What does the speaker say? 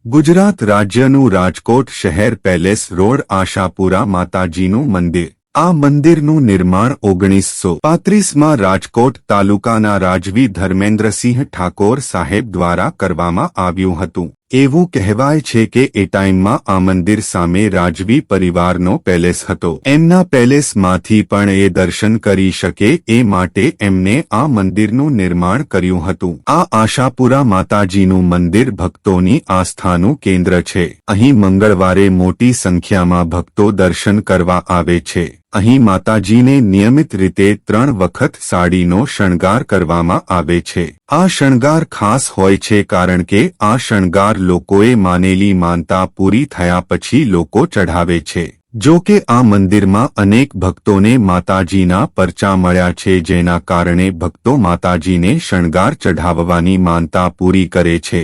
ગુજરાત રાજ્યનું રાજકોટ શહેર palace road Ashapura માતાજીનું મંદિર। આ મંદિરનું નિર્માણ 1935માં રાજકોટ તાલુકાના રાજવી ધર્મેન્દ્રસિંહ ઠાકોર સાહેબ દ્વારા કરવામાં આવ્યું હતું। એવું કહેવાય છે કે એ ટાઈમમાં આ મંદિર સામે રાજવી પરિવારનો પેલેસ હતો। એમના પેલેસમાંથી પણ એ દર્શન કરી શકે એ માટે એમને આ મંદિરનું નિર્માણ કર્યું હતું। આ આશાપુરા માતાજીનું મંદિર ભક્તોની આસ્થાનું કેન્દ્ર છે। અહીં મંગળવારે મોટી સંખ્યામાં ભક્તો દર્શન કરવા આવે છે। અહીં માતાજીને નિયમિત રીતે 3 વખત સાડીનો શણગાર કરવામાં આવે છે। આ શણગાર ખાસ હોય છે કારણ કે આ શણગાર લોકોએ માનેલી માનતા પૂરી થયા પછી લોકો ચઢાવે છે। જો કે આ મંદિરમાં અનેક ભક્તોને માતાજીના પરચા મળ્યા છે, જેના કારણે ભક્તો માતાજીને શણગાર ચઢાવવાની માનતા પૂરી કરે છે।